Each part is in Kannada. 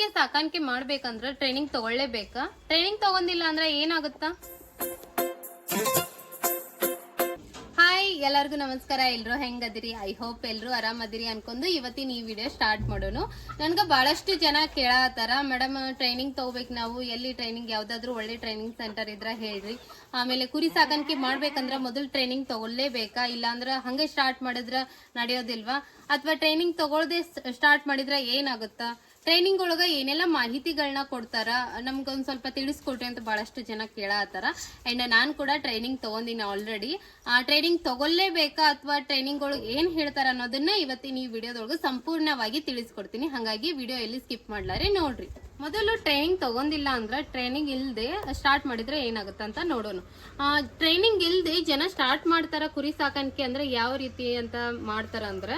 ಕುರಿಗಳಿಗೆ ಸಾಕಾಣಿಕೆ ಮಾಡ್ಬೇಕಂದ್ರೆ ಟ್ರೈನಿಂಗ್ ತಗೊಳ್ಳೇಬೇಕಾ? ಟ್ರೈನಿಂಗ್ ತಗೊಂಡಿಲ್ಲ ಅಂದ್ರೆ ಏನಾಗುತ್ತಾ? ಹಾಯ್, ಎಲ್ಲರಿಗೂ ನಮಸ್ಕಾರ. ಎಲ್ರು ಹೆಂಗದಿರಿ? ಐ ಹೋಪ್ ಎಲ್ರು ಆರಾಮದಿರಿ ಅನ್ಕೊಂಡು ಇವತ್ತಿನ ಈ ವಿಡಿಯೋ ಸ್ಟಾರ್ಟ್ ಮಾಡೋನು. ನನ್ಗ ಬಹಳಷ್ಟು ಜನ ಕೇಳತ್ತಾರ, ಮೇಡಮ್ ಟ್ರೈನಿಂಗ್ ತಗೋಬೇಕು, ನಾವು ಎಲ್ಲಿ ಟ್ರೈನಿಂಗ್ ಯಾವ್ದಾದ್ರು ಒಳ್ಳೆ ಟ್ರೈನಿಂಗ್ ಸೆಂಟರ್ ಇದ್ರ ಹೇಳ್ರಿ. ಆಮೇಲೆ ಕುರಿ ಸಾಕಾಣಿಕೆ ಮಾಡ್ಬೇಕಂದ್ರ ಮೊದಲು ಟ್ರೈನಿಂಗ್ ತಗೊಳ್ಳೇಬೇಕಾ, ಇಲ್ಲಾಂದ್ರ ಹಂಗೆ ಸ್ಟಾರ್ಟ್ ಮಾಡಿದ್ರ ನಡೆಯೋದಿಲ್ವಾ? ಅಥವಾ ಟ್ರೈನಿಂಗ್ ತಗೊಳ್ದೆ ಸ್ಟಾರ್ಟ್ ಮಾಡಿದ್ರ ಏನಾಗುತ್ತಾ? ಟ್ರೈನಿಂಗ್ ಒಳಗ ಏನೆಲ್ಲ ಮಾಹಿತಿಗಳನ್ನ ಕೊಡ್ತಾರ, ನಮ್ಗೊಂದ್ ಸ್ವಲ್ಪ ತಿಳಿಸ್ಕೊಟ್ರಿ ಅಂತ ಬಹಳಷ್ಟು ಜನ ಕೇಳತ್ತಾರ. ಅಂಡ್ ನಾನ್ ಕೂಡ ಟ್ರೈನಿಂಗ್ ತಗೊಂಡಿನಿ ಆಲ್ರೆಡಿ. ಟ್ರೈನಿಂಗ್ ತಗೊಳ್ಳೇಬೇಕಾ ಅಥವಾ ಟ್ರೈನಿಂಗ್ ಒಳಗೆ ಏನ್ ಹೇಳ್ತಾರ ಅನ್ನೋದನ್ನ ಇವತ್ತಿನ ಈ ವಿಡಿಯೋದೊಳಗೆ ಸಂಪೂರ್ಣವಾಗಿ ತಿಳಿಸ್ಕೊಡ್ತೀನಿ. ಹಾಗಾಗಿ ವಿಡಿಯೋ ಎಲ್ಲಿ ಸ್ಕಿಪ್ ಮಾಡ್ಲಾರೆ ನೋಡ್ರಿ. ಮೊದಲು ಟ್ರೈನಿಂಗ್ ತಗೊಂಡಿಲ್ಲ ಅಂದ್ರೆ ಟ್ರೈನಿಂಗ್ ಇಲ್ದೆ ಸ್ಟಾರ್ಟ್ ಮಾಡಿದ್ರೆ ಏನಾಗುತ್ತೆ ಅಂತ ನೋಡೋಣ. ಟ್ರೈನಿಂಗ್ ಇಲ್ದೆ ಜನ ಸ್ಟಾರ್ಟ್ ಮಾಡ್ತಾರ ಕುರಿ ಸಾಕಾಣಿಕೆ ಅಂದ್ರೆ ಯಾವ ರೀತಿ ಅಂತ ಮಾಡ್ತಾರ ಅಂದ್ರೆ,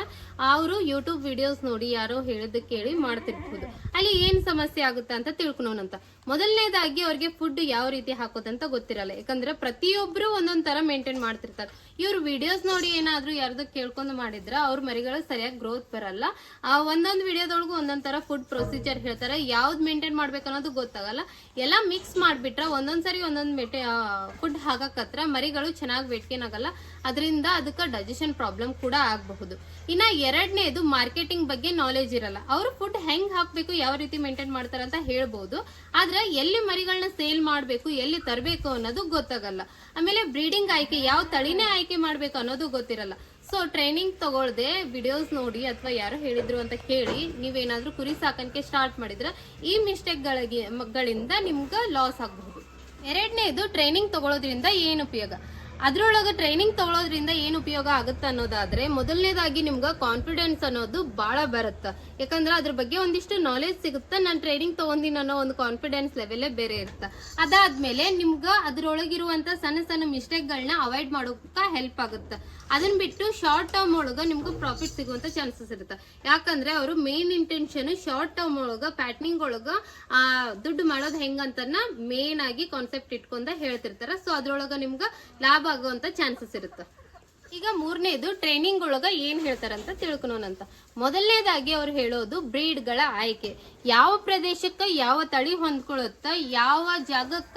ಅವರು ಯೂಟ್ಯೂಬ್ ವಿಡಿಯೋಸ್ ನೋಡಿ ಯಾರೋ ಹೇಳಿದ ಕೇಳಿ ಮಾಡ್ತಿರ್ಬೋದು. ಅಲ್ಲಿ ಏನ್ ಸಮಸ್ಯೆ ಆಗುತ್ತೆ ಅಂತ ತಿಳ್ಕೊಳೋಣಂತ. ಮೊದಲನೇದಾಗಿ ಅವ್ರಿಗೆ ಫುಡ್ ಯಾವ ರೀತಿ ಹಾಕೋದಂತ ಗೊತ್ತಿರಲ್ಲ. ಯಾಕಂದ್ರೆ ಪ್ರತಿಯೊಬ್ರು ಒಂದೊಂದ್ ತರ ಮೇಂಟೈನ್ ಮಾಡ್ತಿರ್ತಾರೆ. ಇವ್ರು ವಿಡಿಯೋಸ್ ನೋಡಿ ಏನಾದ್ರು ಯಾರ್ದು ಕೇಳ್ಕೊಂಡು ಮಾಡಿದ್ರ ಅವ್ರ ಮರಿಗಳು ಸರಿಯಾಗಿ ಗ್ರೋತ್ ಬರಲ್ಲ. ಒಂದೊಂದ್ ವಿಡಿಯೋದೊಳಗು ಒಂದೊಂದ್ ತರ ಫುಡ್ ಪ್ರೊಸೀಜರ್ ಹೇಳ್ತಾರೆ, ಯಾವ್ದು ಮೇಂಟೈನ್ ಮಾಡ್ಬೇಕು ಅನ್ನೋದು ಗೊತ್ತಾಗಲ್ಲ. ಎಲ್ಲ ಮಿಕ್ಸ್ ಮಾಡ್ಬಿಟ್ರ ಒಂದೊಂದ್ಸರಿ ಒಂದೊಂದ್ ಫುಡ್ ಹಾಕಕತ್ರ ಮರಿಗಳು ಚೆನ್ನಾಗಿ ವೇಟ್ ಗೇನ್ ಆಗಲ್ಲ. ಅದರಿಂದ ಅದಕ್ಕೆ ಡೈಜೆಷನ್ ಪ್ರಾಬ್ಲಮ್ ಕೂಡ ಆಗಬಹುದು. ಇನ್ನ ಎರಡನೇದು ಮಾರ್ಕೆಟಿಂಗ್ ಬಗ್ಗೆ ನಾಲೆಜ್ ಇರಲ್ಲ. ಅವರು ಫುಡ್ ಹೆಂಗ್ ಹಾಕ್ಬೇಕು, ಯಾವ ರೀತಿ ಮೇಂಟೈನ್ ಮಾಡ್ತಾರ ಅಂತ ಹೇಳ್ಬಹುದು, ಆದ್ರೆ ಎಲ್ಲಿ ಮರಿಗಳನ್ನ ಸೇಲ್ ಮಾಡ್ಬೇಕು, ಎಲ್ಲಿ ತರಬೇಕು ಅನ್ನೋದು ಗೊತ್ತಾಗಲ್ಲ. ಆಮೇಲೆ ಬ್ರೀಡಿಂಗ್ ಆಯ್ಕೆ, ಯಾವ ತಳಿನೇ ಆಯ್ಕೆ ಮಾಡ್ಬೇಕು ಅನ್ನೋದು ಗೊತ್ತಿರಲ್ಲ. ಸೊ ಟ್ರೈನಿಂಗ್ ತಗೊಳ್ದೆ ವಿಡಿಯೋಸ್ ನೋಡಿ ಅಥವಾ ಯಾರು ಹೇಳಿದ್ರು ಅಂತ ಕೇಳಿ ನೀವೇನಾದ್ರೂ ಕುರಿ ಸಾಕಾಣಿಕೆ ಸ್ಟಾರ್ಟ್ ಮಾಡಿದ್ರೆ ಈ ಮಿಸ್ಟೇಕ್ ಗಳಿಂದ ನಿಮ್ಗ ಲಾಸ್ ಆಗಬಹುದು. ಎರಡನೇದು ಟ್ರೈನಿಂಗ್ ತಗೊಳ್ಳೋದ್ರಿಂದ ಏನು ಉಪಯೋಗ. ಅದ್ರೊಳಗ ಟ್ರೈನಿಂಗ್ ತಗೊಳ್ಳೋದ್ರಿಂದ ಏನ್ ಉಪಯೋಗ ಆಗುತ್ತೆ ಅನ್ನೋದಾದ್ರೆ, ಮೊದಲನೇದಾಗಿ ನಿಮ್ಗ ಕಾನ್ಫಿಡೆನ್ಸ್ ಅನ್ನೋದು ಬಹಳ ಬರುತ್ತೆ. ಯಾಕಂದ್ರೆ ಅದ್ರ ಬಗ್ಗೆ ಒಂದಿಷ್ಟು ನಾಲೆಜ್ ಸಿಗುತ್ತೆ. ನಾನು ಟ್ರೈನಿಂಗ್ ತಗೊಂಡಿನ ಅನ್ನೋ ಒಂದು ಕಾನ್ಫಿಡೆನ್ಸ್ ಲೆವೆಲ್ ಬೇರೆ ಇರುತ್ತೆ. ಅದಾದ್ಮೇಲೆ ನಿಮ್ಗ ಅದ್ರೊಳಗಿರುವಂತ ಸಣ್ಣ ಸಣ್ಣ ಮಿಸ್ಟೇಕ್ ಗಳನ್ನ ಅವಾಯ್ಡ್ ಮಾಡೋಕ ಹೆಲ್ಪ್ ಆಗುತ್ತೆ. ಅದನ್ನ ಬಿಟ್ಟು ಶಾರ್ಟ್ ಟರ್ಮ್ ಒಳಗ ನಿಮ್ಗೆ ಪ್ರಾಫಿಟ್ ಸಿಗುವಂತ ಚಾನ್ಸಸ್ ಇರುತ್ತೆ. ಯಾಕಂದ್ರೆ ಅವರು ಮೇನ್ ಇಂಟೆನ್ಷನ್ ಶಾರ್ಟ್ ಟರ್ಮ್ ಒಳಗ ಪ್ಯಾಟ್ನಿಂಗ್ ಒಳಗ ದುಡ್ಡು ಮಾಡೋದು ಹೆಂಗಂತನ್ನ ಮೇನ್ ಆಗಿ ಕಾನ್ಸೆಪ್ಟ್ ಇಟ್ಕೊಂಡ ಹೇಳ್ತಿರ್ತಾರ. ಸೊ ಅದ್ರೊಳಗ ನಿಮ್ಗ ಲಾಭ ಆಗುವಂತ ಚಾನ್ಸಸ್ ಇರುತ್ತೆ. ಈಗ ಮೂರನೇದು ಟ್ರೈನಿಂಗ್ ಒಳಗ ಏನ್ ಹೇಳ್ತಾರಂತ ತಿಳ್ಕೊಳೋಣಂತ. ಮೊದಲನೇದಾಗಿ ಅವ್ರು ಹೇಳೋದು ಬ್ರೀಡ್ ಗಳ ಆಯ್ಕೆ. ಯಾವ ಪ್ರದೇಶಕ್ಕ ಯಾವ ತಳಿ ಹೊಂದ್ಕೊಳ್ಳುತ್ತ, ಯಾವ ಜಾಗಕ್ಕ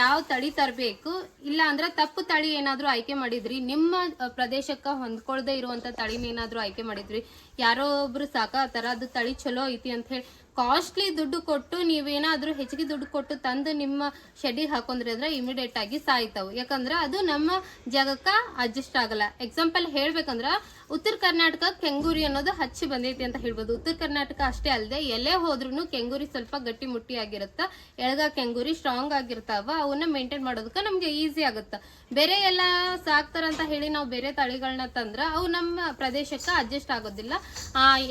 ಯಾವ ತಳಿ ತರಬೇಕು, ಇಲ್ಲ ಅಂದ್ರೆ ತಪ್ಪು ತಳಿ ಏನಾದ್ರೂ ಆಯ್ಕೆ ಮಾಡಿದ್ರಿ, ನಿಮ್ಮ ಪ್ರದೇಶಕ್ಕ ಹೊಂದ್ಕೊಳ್ದೆ ಇರುವಂತ ತಳಿನ ಏನಾದ್ರೂ ಆಯ್ಕೆ ಮಾಡಿದ್ರಿ, ಯಾರೋ ಒಬ್ರು ಸಾಕಾತರ ಅದು ತಳಿ ಚಲೋ ಐತಿ ಅಂತ ಹೇಳಿ ಕಾಸ್ಟ್ಲಿ ದುಡ್ಡು ಕೊಟ್ಟು ನೀವೇನಾದ್ರೂ ಹೆಚ್ಚಿಗೆ ದುಡ್ಡು ಕೊಟ್ಟು ತಂದು ನಿಮ್ಮ ಶೆಡ್ಡಿಗೆ ಹಾಕೊಂಡ್ರಿ ಅಂದ್ರೆ ಇಮಿಡಿಯೇಟ್ ಆಗಿ ಸಾಯ್ತಾವು. ಯಾಕಂದ್ರೆ ಅದು ನಮ್ಮ ಜಾಗಕ್ಕ ಅಡ್ಜಸ್ಟ್ ಆಗಲ್ಲ. ಎಕ್ಸಾಂಪಲ್ ಹೇಳ್ಬೇಕಂದ್ರ ಉತ್ತರ ಕರ್ನಾಟಕ ಕೆಂಗೂರಿ ಅನ್ನೋದು ಹಚ್ಚಿ ಬಂದೈತಿ ಅಂತ ಹೇಳ್ಬೋದು. ಉತ್ತರ ಕರ್ನಾಟಕ ಅಷ್ಟೇ ಅಲ್ಲದೆ ಎಲ್ಲೇ ಹೋದ್ರೂ ಕೆಂಗೂರಿ ಸ್ವಲ್ಪ ಗಟ್ಟಿ ಮುಟ್ಟಿ ಆಗಿರುತ್ತ, ಎಳಗ ಕೆಂಗೂರಿ ಸ್ಟ್ರಾಂಗ್ ಆಗಿರ್ತಾವ. ಅವನ್ನ ಮೇಂಟೈನ್ ಮಾಡೋದಕ್ಕೆ ನಮ್ಗೆ ಈಸಿ ಆಗುತ್ತ. ಬೇರೆ ಎಲ್ಲ ಸಾಕ್ತಾರಂತ ಹೇಳಿ ನಾವು ಬೇರೆ ತಳಿಗಳನ್ನ ತಂದ್ರ ಅವು ನಮ್ಮ ಪ್ರದೇಶಕ್ಕೆ ಅಡ್ಜಸ್ಟ್ ಆಗೋದಿಲ್ಲ.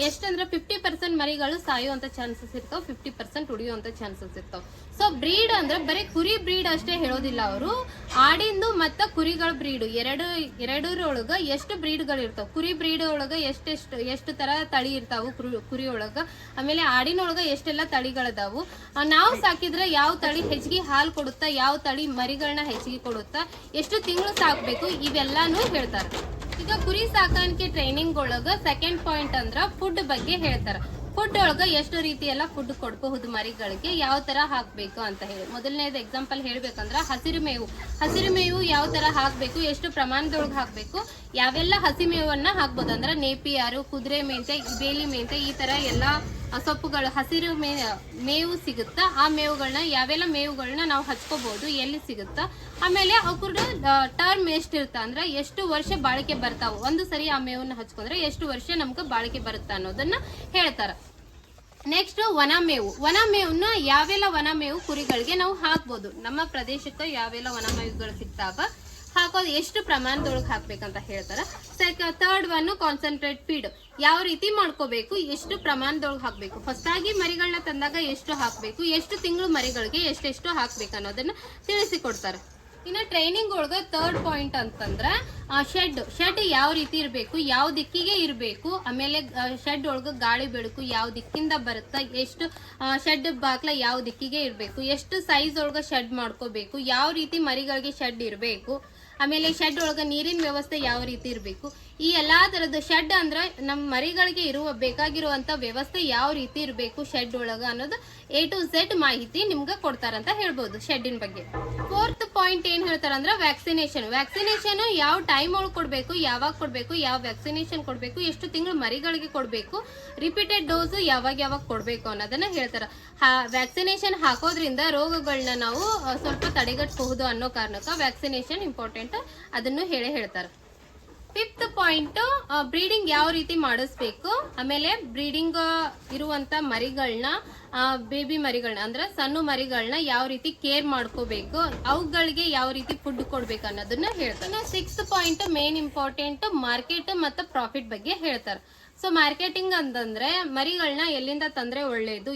ಎಷ್ಟಂದ್ರೆ 50% ಮರಿಗಳು ಸಾಯುವಂತ ಚಾನ್ಸಸ್ ಇರ್ತಾವ, 50% ಉಳಿಯುವಂತ ಚಾನ್ಸಸ್ ಇರ್ತಾವ. ಸೊ ಬ್ರೀಡ್ ಅಂದ್ರೆ ಬರೀ ಕುರಿ ಬ್ರೀಡ್ ಅಷ್ಟೇ ಹೇಳೋದಿಲ್ಲ ಅವರು, ಆಡಿಂದು ಮತ್ತ ಕುರಿಗಳ ಬ್ರೀಡ್ ಎರಡರೊಳಗ ಎಷ್ಟು ಬ್ರೀಡ್ಗಳು ಇರ್ತಾವ. ಕುರಿ ಬ್ರೀಡ್ ಒಳಗ ಎಷ್ಟು ತರ ತಳಿ ಇರ್ತಾವು ಕುರಿ ಒಳಗ, ಆಮೇಲೆ ಆಡಿನೊಳಗ ಎಷ್ಟೆಲ್ಲ ತಳಿಗಳದಾವು, ನಾವು ಸಾಕಿದ್ರೆ ಯಾವ ತಳಿ ಹೆಚ್ಚಿಗೆ ಹಾಲು ಕೊಡುತ್ತಾ, ಯಾವ ತಳಿ ಮರಿಗಳನ್ನ ಹೆಚ್ಚಿಗೆ ಕೊಡುತ್ತಾ, ಎಷ್ಟು ತಿಂಗಳು ಸಾಕ್ಬೇಕು, ಇವೆಲ್ಲಾನು ಹೇಳ್ತಾರೆ. ಈಗ ಕುರಿ ಸಾಕಾಣಿಕೆ ಟ್ರೈನಿಂಗ್ ಒಳಗ ಸೆಕೆಂಡ್ ಪಾಯಿಂಟ್ ಅಂದ್ರ ಫುಡ್ ಬಗ್ಗೆ ಹೇಳ್ತಾರ. ಫುಡ್ ಒಳಗ ಎಷ್ಟು ರೀತಿ ಎಲ್ಲ ಫುಡ್ ಕೊಡಬಹುದು ಮರಿಗಳಿಗೆ, ಯಾವ ತರ ಹಾಕ್ಬೇಕು ಅಂತ ಹೇಳಿ. ಮೊದಲನೇದು ಎಕ್ಸಾಂಪಲ್ ಹೇಳ್ಬೇಕಂದ್ರ ಹಸಿರು ಮೇವು ಯಾವ ತರ ಹಾಕ್ಬೇಕು, ಎಷ್ಟು ಪ್ರಮಾಣದೊಳಗೆ ಹಾಕ್ಬೇಕು, ಯಾವೆಲ್ಲ ಹಸಿ ಮೇವನ್ನ ಹಾಕ್ಬೋದು ಅಂದ್ರೆ ನೇಪಿಯಾರು, ಕುದುರೆ ಮೆಂತೆ, ಬೇಲಿ ಮೆಂತೆ, ಈ ತರ ಎಲ್ಲಾ ಸೊಪ್ಪುಗಳು ಹಸಿರು ಮೇವು ಸಿಗುತ್ತಾ, ಆ ಮೇವುಗಳನ್ನ ಯಾವೆಲ್ಲ ಮೇವುಗಳನ್ನ ನಾವು ಹಚ್ಕೋಬಹುದು, ಎಲ್ಲಿ ಸಿಗುತ್ತಾ, ಆಮೇಲೆ ಅವ್ರ ಟರ್ಮ್ ಎಷ್ಟಿರುತ್ತ ಅಂದ್ರೆ ಎಷ್ಟು ವರ್ಷ ಬಾಳಿಕೆ ಬರ್ತಾವ, ಒಂದು ಸರಿ ಆ ಮೇವನ್ನ ಹಚ್ಕೊಂಡ್ರೆ ಎಷ್ಟು ವರ್ಷ ನಮ್ಗೆ ಬಾಳಿಕೆ ಬರುತ್ತ ಅನ್ನೋದನ್ನ ಹೇಳ್ತಾರ. ನೆಕ್ಸ್ಟ್ ವನ ಮೇವನ್ನ ಯಾವೆಲ್ಲ ವನ ಮೇವು ಕುರಿಗಳಿಗೆ ನಾವು ಹಾಕ್ಬೋದು, ನಮ್ಮ ಪ್ರದೇಶಕ್ಕೆ ಯಾವೆಲ್ಲ ವನ ಮೇವುಗಳು ಸಿಗ್ತಾವ, ಹಾಕೋದು ಎಷ್ಟು ಪ್ರಮಾಣದೊಳಗೆ ಹಾಕ್ಬೇಕಂತ ಹೇಳ್ತಾರ. ಥರ್ಡ್ ಒನ್ ಕಾನ್ಸಂಟ್ರೇಟ್ ಫೀಡ್, ಯಾವ ರೀತಿ ಮಾಡ್ಕೋಬೇಕು, ಎಷ್ಟು ಪ್ರಮಾಣದೊಳಗೆ ಹಾಕ್ಬೇಕು, ಹೊಸದಾಗಿ ಮರಿಗಳನ್ನ ತಂದಾಗ ಎಷ್ಟು ಹಾಕ್ಬೇಕು, ಎಷ್ಟು ತಿಂಗಳು ಮರಿಗಳಿಗೆ ಎಷ್ಟೆಷ್ಟು ಹಾಕ್ಬೇಕು ಅನ್ನೋದನ್ನ ತಿಳಿಸಿಕೊಡ್ತಾರೆ. ಇನ್ನು ಟ್ರೈನಿಂಗ್ ಒಳಗ ಥರ್ಡ್ ಪಾಯಿಂಟ್ ಅಂತಂದ್ರ ಶೆಡ್ ಯಾವ ರೀತಿ ಇರಬೇಕು, ಯಾವ ದಿಕ್ಕಿಗೆ ಇರಬೇಕು, ಆಮೇಲೆ ಶೆಡ್ ಒಳಗ ಗಾಳಿ ಬೆಳಕು ಯಾವ ದಿಕ್ಕಿಂದ ಬರುತ್ತಾ, ಎಷ್ಟು ಶೆಡ್ ಬಾಕ್ಲ ಯಾವ ದಿಕ್ಕಿಗೆ ಇರಬೇಕು, ಎಷ್ಟು ಸೈಜ್ ಒಳಗ ಶೆಡ್ ಮಾಡ್ಕೋಬೇಕು, ಯಾವ ರೀತಿ ಮರಿಗಳಿಗೆ ಶೆಡ್ ಇರಬೇಕು, ಆಮೇಲೆ ಶೆಡ್ ಒಳಗೆ ನೀರಿನ ವ್ಯವಸ್ಥೆ ಯಾವ ರೀತಿ ಇರಬೇಕು, ಈ ಎಲ್ಲಾ ತರದ ಶೆಡ್ ಅಂದ್ರೆ ನಮ್ಮ ಮರಿಗಳಿಗೆ ಬೇಕಾಗಿರುವಂತ ವ್ಯವಸ್ಥೆ ಯಾವ ರೀತಿ ಇರಬೇಕು ಶೆಡ್ ಒಳಗ ಅನ್ನೋದು A to Z ಮಾಹಿತಿ ನಿಮ್ಗೆ ಕೊಡ್ತಾರಂತ ಹೇಳ್ಬೋದು ಶೆಡ್ಡಿನ ಬಗ್ಗೆ. 4th ಪಾಯಿಂಟ್ ಏನ್ ಹೇಳ್ತಾರ ಅಂದ್ರೆ ವ್ಯಾಕ್ಸಿನೇಷನ್ ಯಾವ ಟೈಮ್ ಒಳಗೆ ಕೊಡ್ಬೇಕು, ಯಾವಾಗ ಕೊಡ್ಬೇಕು, ಯಾವ ವ್ಯಾಕ್ಸಿನೇಷನ್ ಕೊಡ್ಬೇಕು, ಎಷ್ಟು ತಿಂಗಳು ಮರಿಗಳಿಗೆ ಕೊಡ್ಬೇಕು, ರಿಪೀಟೆಡ್ ಡೋಸ್ ಯಾವಾಗ ಕೊಡ್ಬೇಕು ಅನ್ನೋದನ್ನ ಹೇಳ್ತಾರ. ವ್ಯಾಕ್ಸಿನೇಷನ್ ಹಾಕೋದ್ರಿಂದ ರೋಗಗಳನ್ನ ನಾವು ಸ್ವಲ್ಪ ತಡೆಗಟ್ಟಬಹುದು ಅನ್ನೋ ಕಾರಣಕ್ಕ ವ್ಯಾಕ್ಸಿನೇಷನ್ ಇಂಪಾರ್ಟೆಂಟ್, ಅದನ್ನು ಹೇಳ್ತಾರ. 5th ಪಾಯಿಂಟ್ ಬ್ರೀಡಿಂಗ್ ಯಾವ ರೀತಿ ಮಾಡಿಸ್ಬೇಕು, ಆಮೇಲೆ ಬ್ರೀಡಿಂಗ್ ಇರುವಂತ ಮರಿಗಳನ್ನ ಬೇಬಿ ಮರಿಗಳನ್ನ ಅಂದ್ರೆ ಸಣ್ಣ ಮರಿಗಳನ್ನ ಯಾವ ರೀತಿ ಕೇರ್ ಮಾಡ್ಕೋಬೇಕು, ಅವುಗಳಿಗೆ ಯಾವ ರೀತಿ ಫುಡ್ ಕೊಡ್ಬೇಕು ಅನ್ನೋದನ್ನ ಹೇಳ್ತಾರೆ. 6th point main important market ಮತ್ತು ಪ್ರಾಫಿಟ್ ಬಗ್ಗೆ ಹೇಳ್ತಾರೆ. ಸೊ ಮಾರ್ಕೆಟಿಂಗ್ ಅಂತಂದ್ರೆ ಮರಿಗಳನ್ನ ಎಲ್ಲಿಂದ ತಂದ್ರೆ ಒಳ್ಳೇದು,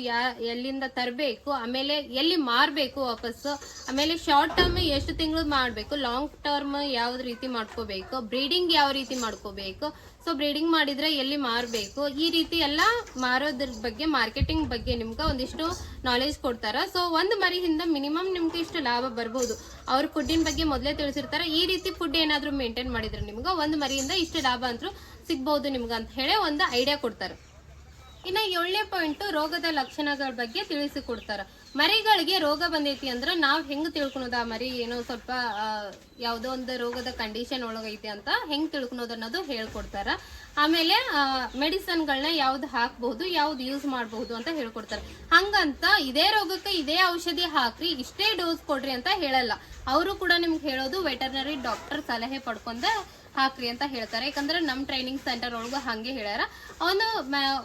ಎಲ್ಲಿಂದ ತರಬೇಕು, ಆಮೇಲೆ ಎಲ್ಲಿ ಮಾರ್ಬೇಕು ವಾಪಸ್, ಆಮೇಲೆ ಶಾರ್ಟ್ ಟರ್ಮ್ ಎಷ್ಟು ತಿಂಗಳು ಮಾಡ್ಬೇಕು, ಲಾಂಗ್ ಟರ್ಮ್ ಯಾವ ರೀತಿ ಮಾಡ್ಕೋಬೇಕು, ಬ್ರೀಡಿಂಗ್ ಯಾವ ರೀತಿ ಮಾಡ್ಕೋಬೇಕು, ಸೊ ಬ್ರೀಡಿಂಗ್ ಮಾಡಿದ್ರೆ ಎಲ್ಲಿ ಮಾರಬೇಕು, ಈ ರೀತಿ ಎಲ್ಲ ಮಾರೋದ್ರ ಬಗ್ಗೆ ಮಾರ್ಕೆಟಿಂಗ್ ಬಗ್ಗೆ ನಿಮ್ಗೆ ಒಂದಿಷ್ಟು ನಾಲೆಜ್ ಕೊಡ್ತಾರ. ಸೊ ಒಂದು ಮರಿಯಿಂದ ಮಿನಿಮಮ್ ನಿಮ್ಗೆ ಇಷ್ಟು ಲಾಭ ಬರ್ಬೋದು. ಅವ್ರ ಫುಡ್ಡಿನ ಬಗ್ಗೆ ಮೊದಲೇ ತಿಳಿಸಿರ್ತಾರೆ. ಈ ರೀತಿ ಫುಡ್ ಏನಾದ್ರು ಮೇಂಟೈನ್ ಮಾಡಿದ್ರೆ ನಿಮ್ಗೆ ಒಂದು ಮರಿಯಿಂದ ಇಷ್ಟು ಲಾಭ ಅಂತೂ ಸಿಗ್ಬಹುದು ನಿಮ್ಗೆ ಅಂತ ಹೇಳಿ ಒಂದು ಐಡಿಯಾ ಕೊಡ್ತಾರೆ. ಇನ್ನ 7ನೇ ಪಾಯಿಂಟ್ ರೋಗದ ಲಕ್ಷಣಗಳ ಬಗ್ಗೆ ತಿಳಿಸಿಕೊಡ್ತಾರ. ಮರಿಗಳಿಗೆ ರೋಗ ಬಂದೈತಿ ಅಂದ್ರೆ ನಾವ್ ಹೆಂಗ್ ತಿಳ್ಕೊಳೋದು, ಆ ಮರಿ ಏನೋ ಸ್ವಲ್ಪ ಯಾವ್ದೋ ಒಂದು ರೋಗದ ಕಂಡೀಷನ್ ಒಳಗೈತಿ ಅಂತ ಹೆಂಗ್ ತಿಳ್ಕೊಳೋದು ಅನ್ನೋದು ಹೇಳ್ಕೊಡ್ತಾರ. ಆಮೇಲೆ ಮೆಡಿಸನ್ಗಳನ್ನ ಯಾವ್ದು ಹಾಕ್ಬಹುದು, ಯಾವ್ದು ಯೂಸ್ ಮಾಡಬಹುದು ಅಂತ ಹೇಳ್ಕೊಡ್ತಾರೆ. ಹಂಗಂತ ಇದೇ ರೋಗಕ್ಕೆ ಇದೇ ಔಷಧಿ ಹಾಕ್ರಿ, ಇಷ್ಟೇ ಡೋಸ್ ಕೊಡ್ರಿ ಅಂತ ಹೇಳಲ್ಲ. ಅವರು ಕೂಡ ನಿಮ್ಗೆ ಹೇಳೋದು ವೆಟರ್ನರಿ ಡಾಕ್ಟರ್ ಸಲಹೆ ಪಡ್ಕೊಂಡ ಹಾಕ್ರಿ ಅಂತ ಹೇಳ್ತಾರೆ. ಯಾಕಂದ್ರೆ ನಮ್ ಟ್ರೈನಿಂಗ್ ಸೆಂಟರ್ ಒಳಗೂ ಹಂಗೆ ಹೇಳ್ಯಾರ.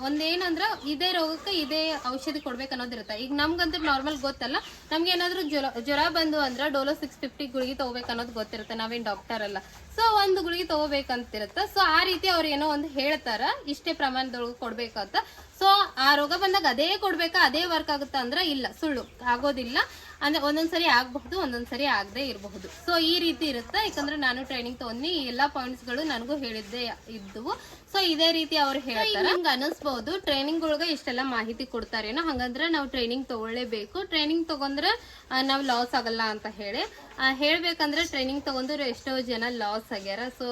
ಒಂದೇನಂದ್ರ ಇದೇ ರೋಗಕ್ಕೆ ಇದೇ ಔಷಧಿ ಕೊಡ್ಬೇಕು ಅನ್ನೋದಿರುತ್ತೆ. ಈಗ ನಮ್ಗಂತೂ ನಾರ್ಮಲ್ ಗೊತ್ತಲ್ಲ, ನಮ್ಗೆ ಏನಾದ್ರು ಜ್ವರ ಬಂದು ಅಂದ್ರೆ ಡೋಲೋ 650 ಗುಳಿಗೆ ತಗೋಬೇಕು ಅನ್ನೋದು ಗೊತ್ತಿರುತ್ತೆ. ನಾವೇನ್ ಡಾಕ್ಟರ್ ಅಲ್ಲ. ಸೊ ಒಂದು ಗುಳಿಗೆ ತಗೋಬೇಕಂತಿರುತ್ತೆ. ಸೊ ಆ ರೀತಿ ಅವ್ರು ಏನೋ ಒಂದು ಹೇಳ್ತಾರ, ಇಷ್ಟೇ ಪ್ರಮಾಣದೊಳಗೆ ಕೊಡ್ಬೇಕಂತ. ಸೊ ಆ ರೋಗ ಬಂದಾಗ ಅದೇ ಕೊಡ್ಬೇಕಾ, ಅದೇ ವರ್ಕ್ ಆಗುತ್ತಾ ಅಂದ್ರೆ ಇಲ್ಲ, ಸುಳ್ಳು, ಆಗೋದಿಲ್ಲ. ಅಂದ್ರೆ ಒಂದೊಂದ್ಸರಿ ಆಗಬಹುದು, ಒಂದೊಂದ್ಸರಿ ಆಗದೆ ಇರಬಹುದು. ಸೊ ಈ ರೀತಿ ಇರುತ್ತೆ. ಯಾಕಂದ್ರೆ ನಾನು ಟ್ರೈನಿಂಗ್ ತಗೊಂಡು ಎಲ್ಲಾ ಪಾಯಿಂಟ್ಸ್ ಗಳು ನನಗೂ ಹೇಳಿದ್ದೆ ಇದ್ವು. ಸೊ ಇದೇ ರೀತಿ ಅವ್ರು ಹೇಳ್ತಾರೆ. ನಿಮ್ಗೆ ಅನಿಸ್ಬಹುದು ಟ್ರೈನಿಂಗ್ ಒಳಗ ಇಷ್ಟೆಲ್ಲ ಮಾಹಿತಿ ಕೊಡ್ತಾರೇನೋ, ಹಂಗಂದ್ರೆ ನಾವು ಟ್ರೈನಿಂಗ್ ತಗೊಳ್ಳೇಬೇಕು, ಟ್ರೈನಿಂಗ್ ತಗೊಂಡ್ರೆ ನಾವು ಲಾಸ್ ಆಗಲ್ಲ ಅಂತ ಹೇಳ್ಬೇಕಂದ್ರೆ ಟ್ರೈನಿಂಗ್ ತಗೊಂಡ್ರೆ ಎಷ್ಟೋ ಜನ ಲಾಸ್ ಆಗ್ಯಾರ. ಸೊ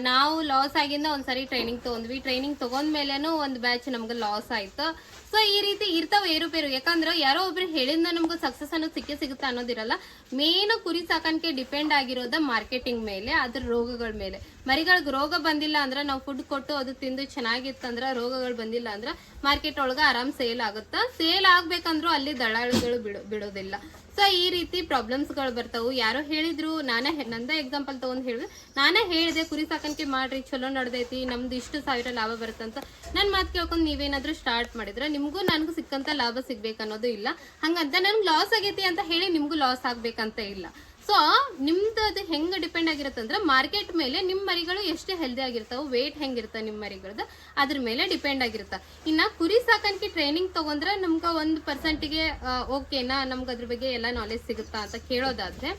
ನಾವು ಲಾಸ್ ಆಗಿಂದ ಒಂದ್ಸರಿ ಟ್ರೈನಿಂಗ್ ತಗೊಂಡ್ವಿ. ಟ್ರೈನಿಂಗ್ ತಗೊಂಡ್ಮೇಲೆನೂ ಒಂದು ಬ್ಯಾಚ್ ನಮ್ಗೆ ಲಾಸ್ ಆಯ್ತು. ಸೊ ಈ ರೀತಿ ಇರ್ತಾವ ಏರುಪೇರು. ಯಾಕಂದ್ರೆ ಯಾರೋ ಒಬ್ರು ಹೇಳಿಂದ ನಮ್ಗೆ ಸಕ್ಸಸ್ ಅನ್ನೋದು ಸಿಗುತ್ತೆ ಅನ್ನೋದಿರಲ್ಲ. ಮೇನ್ ಕುರಿ ಸಾಕಾಣಿಕೆ ಡಿಪೆಂಡ್ ಆಗಿರೋದ ಮಾರ್ಕೆಟಿಂಗ್ ಮೇಲೆ, ಅದ್ರ ರೋಗಗಳ ಮೇಲೆ. ಮರಿಗಳಿಗೆ ರೋಗ ಬಂದಿಲ್ಲ ಅಂದ್ರೆ ನಾವು ಫುಡ್ ಕೊಟ್ಟು ಅದು ತಿಂದು ಚೆನ್ನಾಗಿತ್ತಂದ್ರ, ರೋಗಗಳು ಬಂದಿಲ್ಲ ಅಂದ್ರೆ ಮಾರ್ಕೆಟ್ ಒಳಗ ಆರಾಮ್ ಸೇಲ್ ಆಗುತ್ತಾ. ಸೇಲ್ ಆಗ್ಬೇಕಂದ್ರೂ ಅಲ್ಲಿ ದಳ್ಳಾಳಿಗಳು ಬಿಡೋದಿಲ್ಲ. ಸೊ ಈ ರೀತಿ ಪ್ರಾಬ್ಲಮ್ಸ್ ಗಳು ಬರ್ತಾವು. ಯಾರೋ ಹೇಳಿದ್ರು, ನಂದ ಎಕ್ಸಾಂಪಲ್ ತಗೊಂಡ್ ಹೇಳಿದ್ರೆ ನಾನೇ ಹೇಳಿದೆ ಕುರಿ ಸಾಕಾಣಿಕೆ ಮಾಡ್ರಿ, ಚಲೋ ನಡ್ದೈತಿ, ನಮ್ದು ಇಷ್ಟು ಸಾವಿರ ಲಾಭ ಬರುತ್ತಂತ. ನನ್ ಮಾತು ಕೇಳ್ಕೊಂಡು ನೀವೇನಾದ್ರೂ ಸ್ಟಾರ್ಟ್ ಮಾಡಿದ್ರೆ ನಿಮ್ಗೂ ನನ್ಗೂ ಸಿಕ್ಕಂತ ಲಾಭ ಸಿಗ್ಬೇಕನ್ನೋದು ಇಲ್ಲ. ಹಂಗಂತ ನನ್ಗೆ ಲಾಸ್ ಆಗೈತಿ ಅಂತ ಹೇಳಿ ನಿಮ್ಗೂ ಲಾಸ್ ಆಗ್ಬೇಕಂತ ಇಲ್ಲ. ಸೊ ನಿಮ್ದು ಅದು ಹೆಂಗ್ ಡಿಪೆಂಡ್ ಆಗಿರುತ್ತೆ ಅಂದ್ರೆ ಮಾರ್ಕೆಟ್ ಮೇಲೆ ನಿಮ್ ಮರಿಗಳು ಎಷ್ಟು ಹೆಲ್ದಿ ಆಗಿರ್ತಾವ, ವೇಟ್ ಹೆಂಗಿರ್ತಾವ ನಿಮ್ ಮರಿಗಳದ್ದು, ಅದ್ರ ಮೇಲೆ ಡಿಪೆಂಡ್ ಆಗಿರುತ್ತ. ಇನ್ನ ಕುರಿ ಸಾಕಾಣಿಕೆ ಟ್ರೈನಿಂಗ್ ತಗೊಂಡ್ರೆ ನಮ್ಗ 1% ಓಕೆನಾ, ನಮ್ಗೆ ಅದ್ರ ಬಗ್ಗೆ ಎಲ್ಲ ನಾಲೆಜ್ ಸಿಗುತ್ತಾ ಅಂತ ಕೇಳೋದಾದ್ರೆ,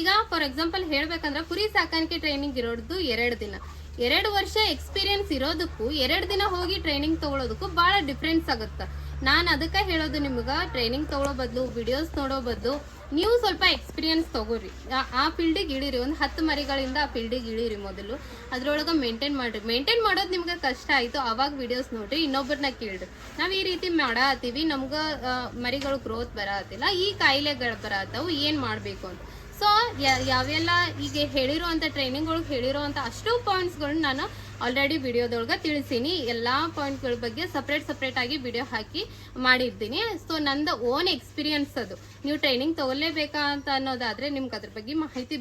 ಈಗ ಫಾರ್ ಎಕ್ಸಾಂಪಲ್ ಹೇಳ್ಬೇಕಂದ್ರೆ ಕುರಿ ಸಾಕಾಣಿಕೆ ಟ್ರೈನಿಂಗ್ ಇರೋದು 2 ದಿನ. 2 ವರ್ಷ ಎಕ್ಸ್ಪೀರಿಯನ್ಸ್ ಇರೋದಕ್ಕೂ 2 ದಿನ ಹೋಗಿ ಟ್ರೈನಿಂಗ್ ತಗೊಳೋದಕ್ಕೂ ಬಹಳ ಡಿಫ್ರೆನ್ಸ್ ಆಗುತ್ತೆ. ನಾನು ಅದಕ್ಕೆ ಹೇಳೋದು ನಿಮ್ಗೆ, ಟ್ರೈನಿಂಗ್ ತಗೊಳ್ಳೋ ಬದಲು ವಿಡಿಯೋಸ್ ನೋಡೋ ಬದಲು ನೀವು ಸ್ವಲ್ಪ ಎಕ್ಸ್ಪೀರಿಯನ್ಸ್ ತಗೋರಿ. ಆ ಫೀಲ್ಡಿಗೆ ಇಳಿರಿ. ಒಂದು 10 ಮರಿಗಳಿಂದ ಆ ಫೀಲ್ಡಿಗೆ ಇಳಿರಿ. ಮೊದಲು ಅದ್ರೊಳಗೆ ಮೇಂಟೈನ್ ಮಾಡ್ರಿ. ಮೇಂಟೈನ್ ಮಾಡೋದು ನಿಮ್ಗೆ ಕಷ್ಟ ಆಯ್ತು, ಅವಾಗ ವಿಡಿಯೋಸ್ ನೋಡ್ರಿ, ಇನ್ನೊಬ್ಬರನ್ನ ಕೇಳ್ರಿ. ನಾವ್ ಈ ರೀತಿ ಮಾಡತ್ತೀವಿ, ನಮ್ಗೆ ಮರಿಗಳು ಗ್ರೋತ್ ಬರತ್ತಿಲ್ಲ, ಈ ಕಾಯಿಲೆಗಳು ಬರತ್ತವು, ಏನ್ ಮಾಡ್ಬೇಕು ಅಂತ. ಸೊ ಯಾವೆಲ್ಲ ಈಗ ಹೇಳಿರುವಂತ ಟ್ರೈನಿಂಗ್ ಒಳಗೆ ಹೇಳಿರುವಂತ ಅಷ್ಟು ಪಾಯಿಂಟ್ಸ್ಗಳನ್ನ ನಾನು ಆಲ್ರೆಡಿ ವಿಡಿಯೋದೊಳಗೆ ತಿಳಿಸೀನಿ. ಎಲ್ಲಾ ಪಾಯಿಂಟ್ಗಳ ಬಗ್ಗೆ ಸಪ್ರೇಟ್ ಆಗಿ ವಿಡಿಯೋ ಹಾಕಿ ಮಾಡಿರ್ತೀನಿ. ಸೊ ನಂದು ಓನ್ ಎಕ್ಸ್ಪೀರಿಯನ್ಸ್ ಅದು. ನೀವು ಟ್ರೈನಿಂಗ್ ತಗೊಳ್ಳೇಬೇಕಾ ಅಂತ ಅನ್ನೋದಾದ್ರೆ, ನಿಮ್ಗೆ ಅದ್ರ ಬಗ್ಗೆ ಮಾಹಿತಿ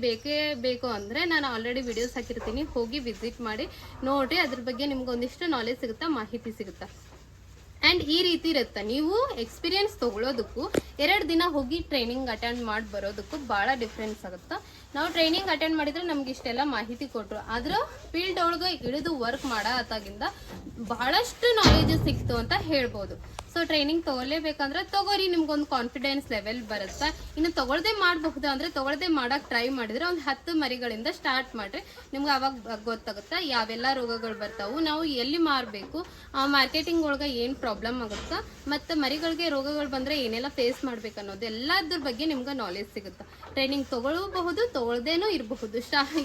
ಬೇಕು ಅಂದ್ರೆ ನಾನು ಆಲ್ರೆಡಿ ವಿಡಿಯೋಸ್ ಹಾಕಿರ್ತೀನಿ, ಹೋಗಿ ವಿಸಿಟ್ ಮಾಡಿ ನೋಡ್ರಿ. ಅದ್ರ ಬಗ್ಗೆ ನಿಮ್ಗೆ ಒಂದಿಷ್ಟು ನಾಲೆಜ್ ಸಿಗುತ್ತಾ, ಮಾಹಿತಿ ಸಿಗುತ್ತಾ. ಅಂಡ್ ಈ ರೀತಿ ಇರುತ್ತೆ. ನೀವು ಎಕ್ಸ್ಪೀರಿಯನ್ಸ್ ತಗೊಳ್ಳೋದಕ್ಕೂ 2 ದಿನ ಹೋಗಿ ಟ್ರೈನಿಂಗ್ ಅಟೆಂಡ್ ಮಾಡಿ ಬರೋದಕ್ಕೂ ಬಹಳ ಡಿಫ್ರೆನ್ಸ್ ಆಗುತ್ತೆ. ನಾವು ಟ್ರೈನಿಂಗ್ ಅಟೆಂಡ್ ಮಾಡಿದ್ರೆ ನಮ್ಗೆ ಇಷ್ಟೆಲ್ಲ ಮಾಹಿತಿ ಕೊಟ್ರು, ಆದ್ರ ಫೀಲ್ಡ್ ಒಳಗೆ ಇಳಿದು ವರ್ಕ್ ಮಾಡೋ ಅತ್ತಾಗಿಂದ ಬಹಳಷ್ಟು ನಾಲೆಜ್ ಸಿಕ್ತು ಅಂತ ಹೇಳ್ಬೋದು. ಸೊ ಟ್ರೈನಿಂಗ್ ತೊಗೊಲೇಬೇಕಂದ್ರೆ ತಗೋರಿ, ನಿಮ್ಗೊಂದು ಕಾನ್ಫಿಡೆನ್ಸ್ ಲೆವೆಲ್ ಬರುತ್ತೆ. ಇನ್ನು ತೊಗೊಳ್ದೆ ಮಾಡಬಹುದು ಅಂದ್ರೆ ತೊಗೊಳ್ದೆ ಮಾಡಕ್ ಟ್ರೈ ಮಾಡಿದ್ರೆ ಒಂದು 10 ಮರಿಗಳಿಂದ ಸ್ಟಾರ್ಟ್ ಮಾಡ್ರಿ. ನಿಮ್ಗೆ ಅವಾಗ ಗೊತ್ತಾಗುತ್ತೆ ಯಾವೆಲ್ಲ ರೋಗಗಳು ಬರ್ತಾವು, ನಾವು ಎಲ್ಲಿ ಮಾರಬೇಕು, ಮಾರ್ಕೆಟಿಂಗ್ ಒಳಗೆ ಏನು ಪ್ರಾಬ್ಲಮ್ ಆಗುತ್ತಾ, ಮತ್ತು ಮರಿಗಳಿಗೆ ರೋಗಗಳು ಬಂದರೆ ಏನೆಲ್ಲ ಫೇಸ್ ಮಾಡ್ಬೇಕು ಅನ್ನೋದು ಎಲ್ಲದ್ರ ಬಗ್ಗೆ ನಿಮ್ಗೆ ನಾಲೆಜ್ ಸಿಗುತ್ತೆ. ಟ್ರೈನಿಂಗ್ ತೊಗೊಳ್ಳಬಹುದು, ತೊಗೊಳ್ದೇನೂ ಇರಬಹುದು,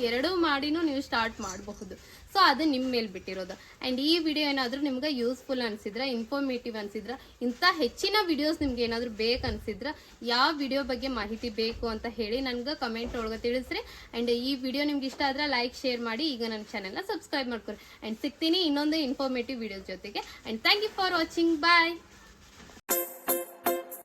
ಎರಡೂ ಮಾಡಿನೂ ನೀವು ಸ್ಟಾರ್ಟ್ ಮಾಡಬಹುದು. ಸೊ ಅದು ನಿಮ್ಮ ಮೇಲೆ ಬಿಟ್ಟಿರೋದು. ಆ್ಯಂಡ್ ಈ ವಿಡಿಯೋ ಏನಾದರೂ ನಿಮ್ಗೆ ಯೂಸ್ಫುಲ್ ಅನಿಸಿದ್ರೆ, ಇನ್ಫಾರ್ಮೇಟಿವ್ ಅನಿಸಿದ್ರೆ, ಇಂಥ ಹೆಚ್ಚಿನ ವಿಡಿಯೋಸ್ ನಿಮ್ಗೆ ಏನಾದರೂ ಬೇಕು ಅನಿಸಿದ್ರೆ, ಯಾವ ವಿಡಿಯೋ ಬಗ್ಗೆ ಮಾಹಿತಿ ಬೇಕು ಅಂತ ಹೇಳಿ ನನಗೆ ಕಮೆಂಟ್ ಒಳಗೆ ತಿಳಿಸ್ರಿ. ಆ್ಯಂಡ್ ಈ ವಿಡಿಯೋ ನಿಮ್ಗೆ ಇಷ್ಟ ಆದರೆ ಲೈಕ್ ಶೇರ್ ಮಾಡಿ. ಈಗ ನನ್ನ ಚಾನೆಲ್ನ ಸಬ್ಸ್ಕ್ರೈಬ್ ಮಾಡ್ಕೊರಿ. ಆ್ಯಂಡ್ ಸಿಗ್ತೀನಿ ಇನ್ನೊಂದು ಇನ್ಫಾರ್ಮೇಟಿವ್ ವಿಡಿಯೋಸ್ ಜೊತೆಗೆ. And thank you for watching. Bye.